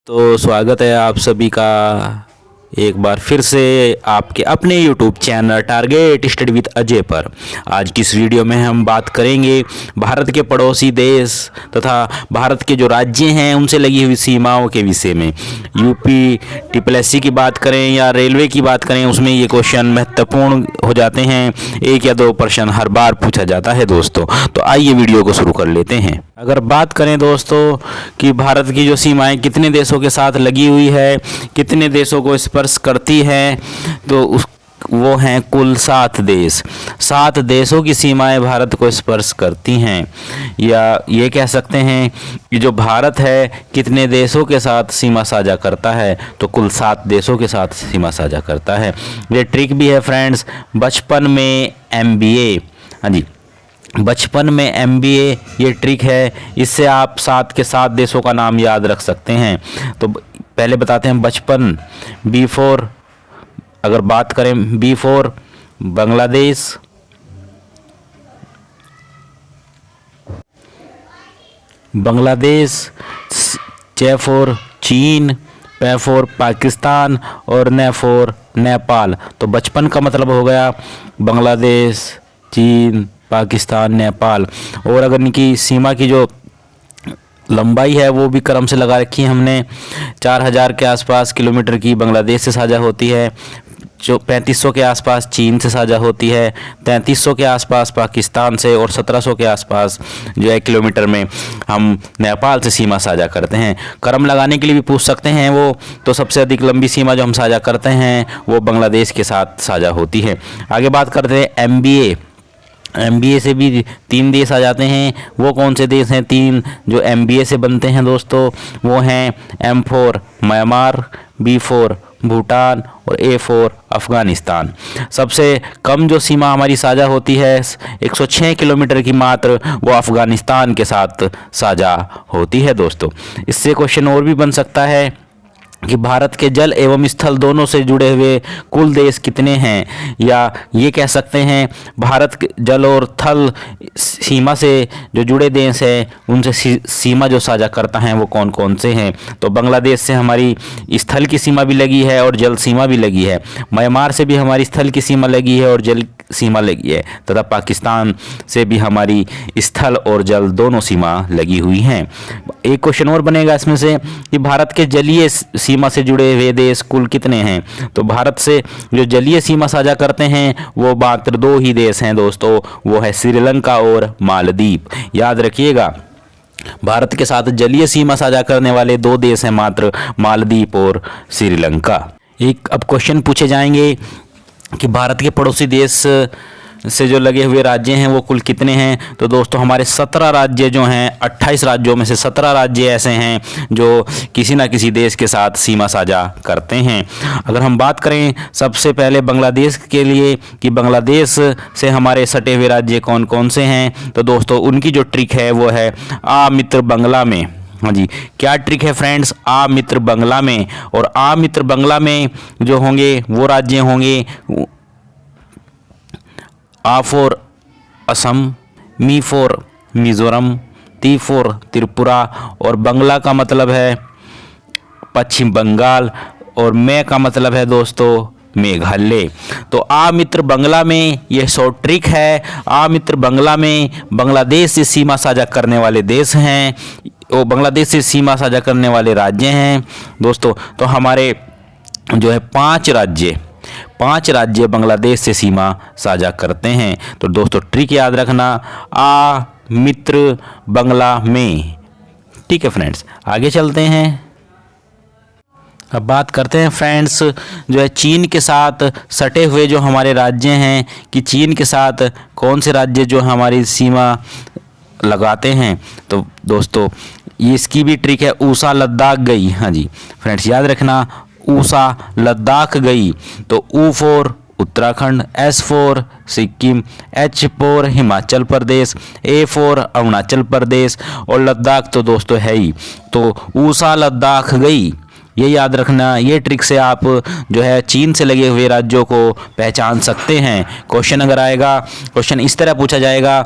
तो स्वागत है आप सभी का एक बार फिर से आपके अपने YouTube channel target study with Ajay पर। आज की इस वीडियो में हम बात करेंगे भारत के पड़ोसी देश तथा भारत के जो राज्य हैं उनसे लगी हुई सीमाओं के विषय में। यूपी ट्रिपल की बात करें या रेलवे की बात करें, उसमें ये क्वेश्चन महत्वपूर्ण हो जाते हैं। एक या दो प्रश्न हर बार पूछा जाता है दोस्तों। तो आइए वीडियो को शुरू कर लेते हैं। अगर बात करें दोस्तों कि भारत की जो सीमाएं कितने देशों के साथ लगी हुई है, कितने देशों को स्पर्श करती है, तो वो हैं कुल 7 देश। 7 देशों की सीमाएं भारत को स्पर्श करती हैं, या ये कह सकते हैं कि जो भारत है कितने देशों के साथ सीमा साझा करता है, तो कुल 7 देशों के साथ सीमा साझा करता है। ये ट्रिक भी है फ्रेंड्स, बचपन में MBA, हाँ जी, बचपन में MBA ये ट्रिक है, इससे आप 7 के 7 देशों का नाम याद रख सकते हैं। तो पहले बताते हैं बचपन। B4, अगर बात करें B4 बांग्लादेश, C4 चीन, P4 पाकिस्तान और N4 नेपाल। तो बचपन का मतलब हो गया बांग्लादेश, चीन, पाकिस्तान, नेपाल। और अगर इनकी सीमा की जो लंबाई है वो भी क्रम से लगा रखी है हमने। 4000 के आसपास किलोमीटर की बांग्लादेश से साझा होती है, जो 3500 के आसपास चीन से साझा होती है, 3300 के आसपास पाकिस्तान से, और 1700 के आसपास जो है किलोमीटर में हम नेपाल से सीमा साझा करते हैं। क्रम लगाने के लिए भी पूछ सकते हैं वो। तो सबसे अधिक लंबी सीमा जो हम साझा करते हैं वो बांग्लादेश के साथ साझा होती है। आगे बात करते हैं MBA से भी 3 देश आ जाते हैं। वो कौन से देश हैं 3 जो MBA से बनते हैं दोस्तों? वो हैं M4 म्यांमार, B4 भूटान और A4 अफ़गानिस्तान। सबसे कम जो सीमा हमारी साझा होती है 106 किलोमीटर की मात्र, वो अफ़गानिस्तान के साथ साझा होती है दोस्तों। इससे क्वेश्चन और भी बन सकता है कि भारत के जल एवं स्थल दोनों से जुड़े हुए कुल देश कितने हैं, या ये कह सकते हैं भारत के जल और थल सीमा से जो जुड़े देश हैं उनसे सीमा जो साझा करता है वो कौन कौन से हैं। तो बांग्लादेश से हमारी स्थल की सीमा भी लगी है और जल सीमा भी लगी है। म्यांमार से भी हमारी स्थल की सीमा लगी है और जल सीमा लगी है, तथा पाकिस्तान से भी हमारी स्थल और जल दोनों सीमा लगी हुई हैं। एक क्वेश्चन और बनेगा इसमें से कि भारत के जलीय सीमा से जुड़े हुए देश कुल कितने हैं। तो भारत से जो जलीय सीमा साझा करते हैं वो मात्र 2 ही देश हैं दोस्तों, वो है श्रीलंका और मालदीव। याद रखिएगा, भारत के साथ जलीय सीमा साझा करने वाले 2 देश हैं मात्र, मालदीव और श्रीलंका। एक अब क्वेश्चन पूछे जाएंगे कि भारत के पड़ोसी देश से जो लगे हुए राज्य हैं वो कुल कितने हैं। तो दोस्तों हमारे 17 राज्य जो हैं, 28 राज्यों में से 17 राज्य ऐसे हैं जो किसी न किसी देश के साथ सीमा साझा करते हैं। अगर हम बात करें सबसे पहले बांग्लादेश के लिए कि बांग्लादेश से हमारे सटे हुए राज्य कौन कौन से हैं, तो दोस्तों उनकी जो ट्रिक है वो है आ मित्र बंगला में। हाँ जी, क्या ट्रिक है फ्रेंड्स? आ मित्र बंगला में। और आ मित्र बंगला में जो होंगे वो राज्य होंगे A4 असम, मी4 मिज़ोरम, T4 त्रिपुरा, और बंगला का मतलब है पश्चिम बंगाल, और मे का मतलब है दोस्तों मेघालय। तो आ मित्र बंगला में यह शॉर्ट ट्रिक है। आ मित्र बंगला में बांग्लादेश से सीमा साझा करने वाले देश हैं, वो बांग्लादेश से सीमा साझा करने वाले राज्य हैं दोस्तों। तो हमारे जो है 5 राज्य बांग्लादेश से सीमा साझा करते हैं। तो दोस्तों ट्रिक याद रखना, आ मित्र बंगला में। ठीक है फ्रेंड्स, आगे चलते हैं। अब बात करते हैं फ्रेंड्स जो है चीन के साथ सटे हुए जो हमारे राज्य हैं, कि चीन के साथ कौन से राज्य जो हमारी सीमा लगाते हैं। तो दोस्तों ये इसकी भी ट्रिक है, ऊषा लद्दाख गई। हाँ जी फ्रेंड्स, याद रखना, ऊषा लद्दाख गई। तो U4 Uttarakhand, S4 Sikkim, H4 Himachal Pradesh, A4 Arunachal Pradesh, और लद्दाख तो दोस्तों है ही। तो ऊषा लद्दाख गई, ये याद रखना। ये ट्रिक से आप जो है चीन से लगे हुए राज्यों को पहचान सकते हैं। क्वेश्चन अगर आएगा, क्वेश्चन इस तरह पूछा जाएगा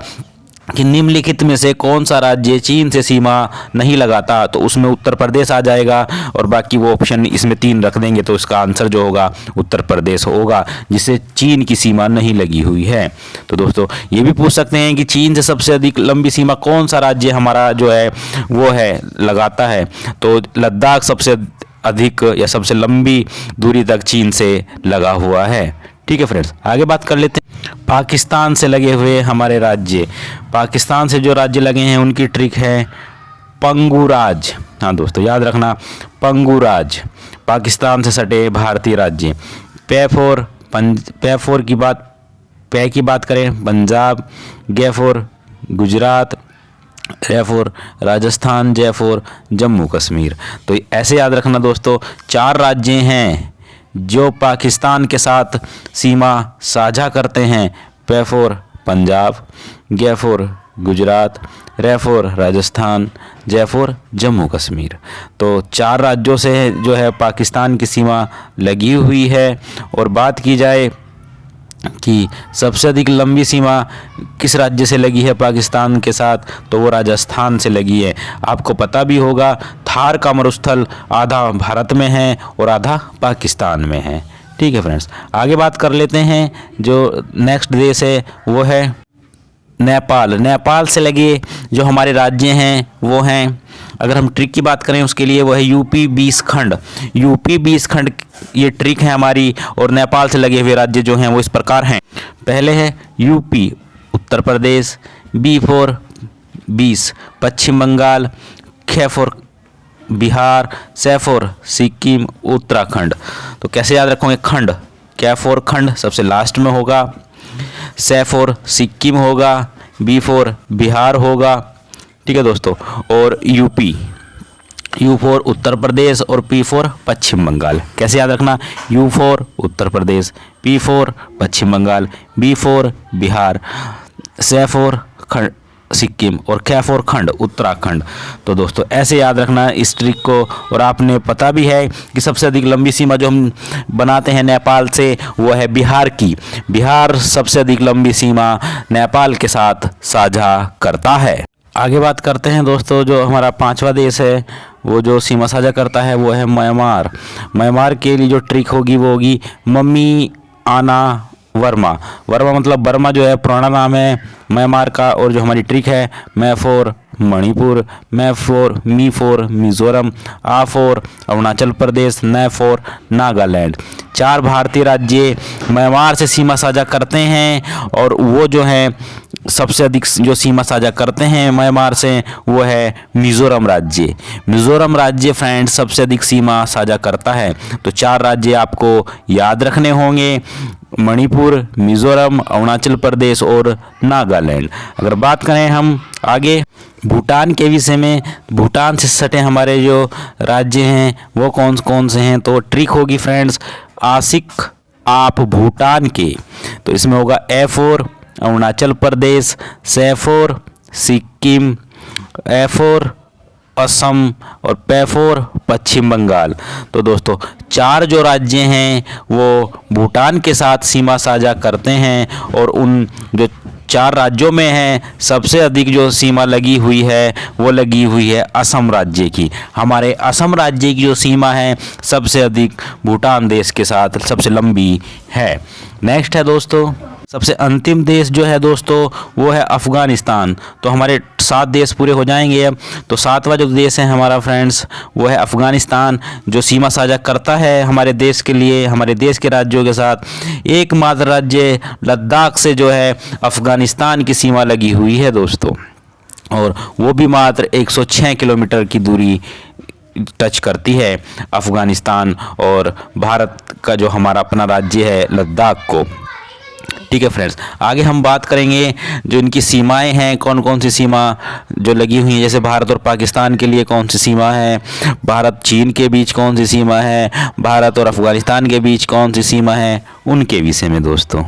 कि निम्नलिखित में से कौन सा राज्य चीन से सीमा नहीं लगाता, तो उसमें उत्तर प्रदेश आ जाएगा और बाकी वो ऑप्शन इसमें 3 रख देंगे तो इसका आंसर जो होगा उत्तर प्रदेश होगा, जिससे चीन की सीमा नहीं लगी हुई है। तो दोस्तों ये भी पूछ सकते हैं कि चीन से सबसे अधिक लंबी सीमा कौन सा राज्य हमारा जो है वो है लगाता है, तो लद्दाख सबसे अधिक या सबसे लंबी दूरी तक चीन से लगा हुआ है। ठीक है फ्रेंड्स, आगे बात कर लेते हैं पाकिस्तान से लगे हुए हमारे राज्य। पाकिस्तान से जो राज्य लगे हैं उनकी ट्रिक है पंगुराज। हाँ दोस्तों याद रखना, पंगुराज पाकिस्तान से सटे भारतीय राज्य। पे की बात करें पंजाब, गे फॉर गुजरात, रे फॉर राजस्थान, जे फॉर जम्मू कश्मीर। तो ऐसे याद रखना दोस्तों, 4 राज्य हैं जो पाकिस्तान के साथ सीमा साझा करते हैं। पे फॉर पंजाब, गे फॉर गुजरात, रे फॉर राजस्थान, जे फॉर जम्मू कश्मीर। तो 4 राज्यों से जो है पाकिस्तान की सीमा लगी हुई है। और बात की जाए कि सबसे अधिक लंबी सीमा किस राज्य से लगी है पाकिस्तान के साथ, तो वो राजस्थान से लगी है। आपको पता भी होगा थार का मरुस्थल आधा भारत में है और आधा पाकिस्तान में है। ठीक है फ्रेंड्स, आगे बात कर लेते हैं। जो नेक्स्ट देश है वो है नेपाल। नेपाल से लगे जो हमारे राज्य हैं वो हैं, अगर हम ट्रिक की बात करें उसके लिए वो है यूपी 20 खंड। यूपी 20 खंड ये ट्रिक है हमारी। और नेपाल से लगे हुए राज्य जो हैं वो इस प्रकार हैं। पहले है UP Uttar Pradesh, B for 20 Paschim Bengal, खे for Bihar, S for Sikkim, Uttarakhand. तो कैसे याद रखोगे, खंड क्या फॉर खंड सबसे लास्ट में होगा, से फॉर सिक्किम होगा, बी फॉर बिहार होगा। ठीक है दोस्तों, और यू फॉर उत्तर प्रदेश और पी फॉर पश्चिम बंगाल। कैसे याद रखना, U for Uttar Pradesh, P for Paschim Bengal, B for Bihar, S for Sikkim और खे फॉर खंड उत्तराखंड। तो दोस्तों ऐसे याद रखना इस ट्रिक को। और आपने पता भी है कि सबसे अधिक लंबी सीमा जो हम बनाते हैं नेपाल से वो है बिहार की। बिहार सबसे अधिक लंबी सीमा नेपाल के साथ साझा करता है। आगे बात करते हैं दोस्तों, जो हमारा 5वां देश है वो जो सीमा साझा करता है वो है म्यांमार। म्यांमार के लिए जो ट्रिक होगी वो होगी मम्मी आना वर्मा। वर्मा मतलब बर्मा जो है पुराना नाम है म्यांमार का। और जो हमारी ट्रिक है मैं फॉर मणिपुर, मी फॉर मिजोरम, आ फॉर अरुणाचल प्रदेश, न फॉर नागालैंड। 4 भारतीय राज्य म्यांमार से सीमा साझा करते हैं। और वो जो है सबसे अधिक जो सीमा साझा करते हैं म्यांमार से वो है मिजोरम राज्य। मिजोरम राज्य फ्रेंड्स सबसे अधिक सीमा साझा करता है। तो 4 राज्य आपको याद रखने होंगे, मणिपुर, मिजोरम, अरुणाचल प्रदेश और नागालैंड। अगर बात करें हम आगे भूटान के विषय में, भूटान से सटे हमारे जो राज्य हैं वो कौन कौन से हैं, तो ट्रिक होगी फ्रेंड्स आशिक आप भूटान के। तो इसमें होगा ए फॉर अरुणाचल प्रदेश, से for Sikkim, A for Assam और पे फॉर पश्चिम बंगाल। तो दोस्तों 4 जो राज्य हैं वो भूटान के साथ सीमा साझा करते हैं। और उन जो 4 राज्यों में है सबसे अधिक जो सीमा लगी हुई है वो लगी हुई है असम राज्य की। हमारे असम राज्य की जो सीमा है सबसे अधिक भूटान देश के साथ सबसे लंबी है। नेक्स्ट है दोस्तों सबसे अंतिम देश जो है दोस्तों वो है अफ़गानिस्तान। तो हमारे 7 देश पूरे हो जाएंगे अब। तो 7वां जो देश है हमारा फ्रेंड्स वो है अफ़गानिस्तान, जो सीमा साझा करता है हमारे देश के लिए, हमारे देश के राज्यों के साथ। एकमात्र राज्य लद्दाख से जो है अफ़गानिस्तान की सीमा लगी हुई है दोस्तों। और वो भी मात्र 106 किलोमीटर की दूरी टच करती है अफ़गानिस्तान और भारत का जो हमारा अपना राज्य है लद्दाख को। ठीक है फ्रेंड्स, आगे हम बात करेंगे जो इनकी सीमाएं हैं, कौन कौन सी सीमा जो लगी हुई हैं। जैसे भारत और पाकिस्तान के लिए कौन सी सीमा है, भारत चीन के बीच कौन सी सीमा है, भारत और अफ़गानिस्तान के बीच कौन सी सीमा है, उनके विषय में दोस्तों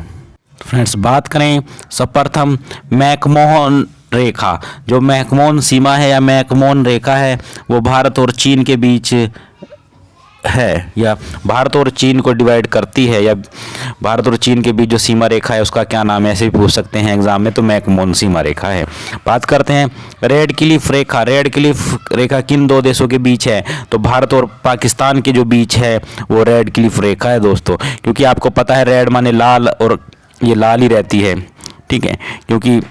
फ्रेंड्स बात करें। सर्वप्रथम मैकमोहन रेखा, जो मैकमोहन सीमा है या मैकमोहन रेखा है वो भारत और चीन के बीच है या भारत और चीन को डिवाइड करती है, या भारत और चीन के बीच जो सीमा रेखा है उसका क्या नाम है, ऐसे भी पूछ सकते हैं एग्जाम में, तो मैकमोहन सीमा रेखा है। बात करते हैं रेड क्लिफ रेखा। रेड क्लिफ रेखा किन दो देशों के बीच है, तो भारत और पाकिस्तान के जो बीच है वो रेड क्लिफ रेखा है दोस्तों। क्योंकि आपको पता है रेड माने लाल, और ये लाल ही रहती है, ठीक है, क्योंकि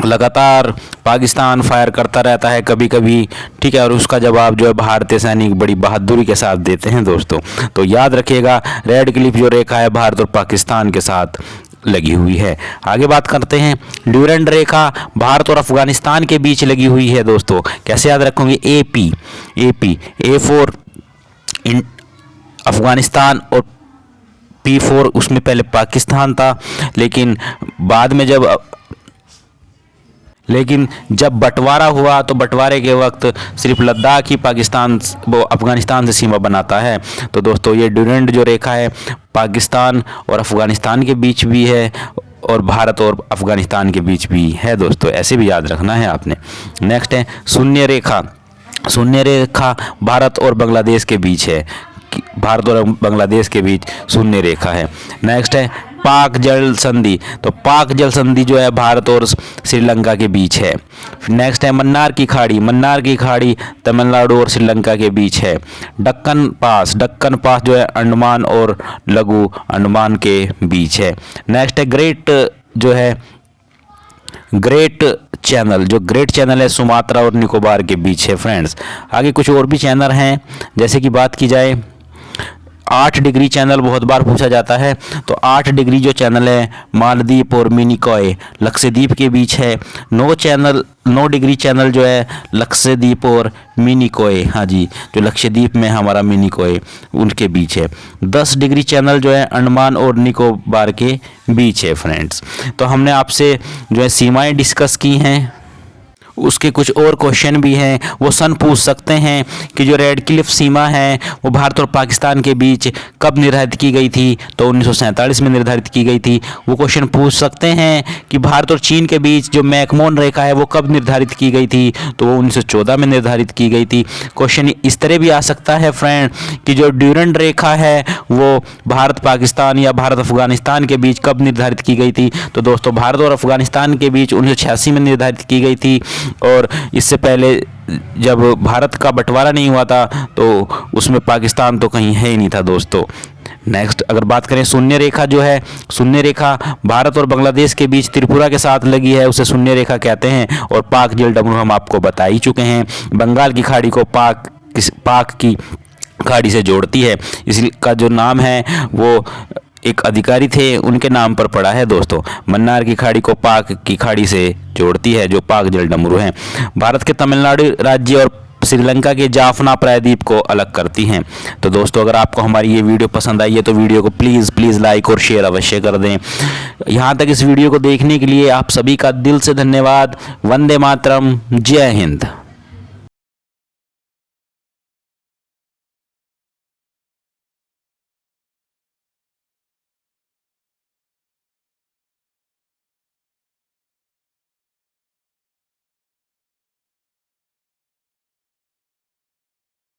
लगातार पाकिस्तान फायर करता रहता है कभी कभी, ठीक है, और उसका जवाब जो है भारतीय सैनिक बड़ी बहादुरी के साथ देते हैं दोस्तों। तो याद रखिएगा रेड क्लिफ जो रेखा है भारत और पाकिस्तान के साथ लगी हुई है। आगे बात करते हैं ड्यूरेंड रेखा भारत और अफगानिस्तान के बीच लगी हुई है दोस्तों। कैसे याद रखोगे, ए फॉर अफगानिस्तान और P4 उसमें पहले पाकिस्तान था, लेकिन बाद में जब बंटवारा हुआ तो बंटवारे के वक्त सिर्फ लद्दाख ही पाकिस्तान वो अफ़गानिस्तान से सीमा बनाता है। तो दोस्तों ये ड्यूरेंड जो रेखा है पाकिस्तान और अफ़गानिस्तान के बीच भी है और भारत और अफ़गानिस्तान के बीच भी है दोस्तों, ऐसे भी याद रखना है आपने। नेक्स्ट है शून्य रेखा। शून्य रेखा भारत और बांग्लादेश के बीच है, भारत और बांग्लादेश के बीच शून्य रेखा है। नेक्स्ट है पाक जल संधि। तो पाक जल संधि जो है भारत और श्रीलंका के बीच है। नेक्स्ट है मन्नार की खाड़ी। मन्नार की खाड़ी तमिलनाडु और श्रीलंका के बीच है। दक्कन पास। दक्कन पास जो है अंडमान और लघु अंडमान के बीच है। नेक्स्ट है ग्रेट चैनल। जो ग्रेट चैनल है सुमात्रा और निकोबार के बीच है फ्रेंड्स। आगे कुछ और भी चैनल हैं, जैसे कि बात की जाए 8 डिग्री चैनल बहुत बार पूछा जाता है। तो 8 डिग्री जो चैनल है मालदीव और मिनिकॉय लक्षद्वीप के बीच है। 9 डिग्री चैनल जो है लक्षद्वीप और मिनिकॉय, हाँ जी, जो लक्षद्वीप में हमारा मिनिकॉय उनके बीच है। 10 डिग्री चैनल जो है अंडमान और निकोबार के बीच है फ्रेंड्स। तो हमने आपसे जो है सीमाएं डिस्कस की हैं, उसके कुछ और क्वेश्चन भी हैं। वो सन पूछ सकते हैं कि जो रेड क्लिफ सीमा है वो भारत और पाकिस्तान के बीच कब निर्धारित की गई थी, तो 1947 में निर्धारित की गई थी। वो क्वेश्चन पूछ सकते हैं कि भारत और चीन के बीच जो मैकमोहन रेखा है वो कब निर्धारित की गई थी, तो वो 1914 में निर्धारित की गई थी। क्वेश्चन इस तरह भी आ सकता है फ्रेंड कि जो ड्यूरेंड रेखा है वो भारत पाकिस्तान या भारत अफगानिस्तान के बीच कब निर्धारित की गई थी, तो दोस्तों भारत और अफगानिस्तान के बीच 1986 में निर्धारित की गई थी। और इससे पहले जब भारत का बंटवारा नहीं हुआ था तो उसमें पाकिस्तान तो कहीं है ही नहीं था दोस्तों। नेक्स्ट अगर बात करें शून्य रेखा जो है, शून्य रेखा भारत और बांग्लादेश के बीच त्रिपुरा के साथ लगी है, उसे शून्य रेखा कहते हैं। और पाक जल डमरू हम आपको बता ही चुके हैं। बंगाल की खाड़ी को पाक की खाड़ी से जोड़ती है, इसका जो नाम है वो एक अधिकारी थे उनके नाम पर पड़ा है दोस्तों। मन्नार की खाड़ी को पाक की खाड़ी से जोड़ती है, जो पाक जल डमरू हैं। भारत के तमिलनाडु राज्य और श्रीलंका के जाफना प्रायद्वीप को अलग करती हैं। तो दोस्तों अगर आपको हमारी ये वीडियो पसंद आई है तो वीडियो को प्लीज़ लाइक और शेयर अवश्य कर दें। यहाँ तक इस वीडियो को देखने के लिए आप सभी का दिल से धन्यवाद। वंदे मातरम, जय हिंद।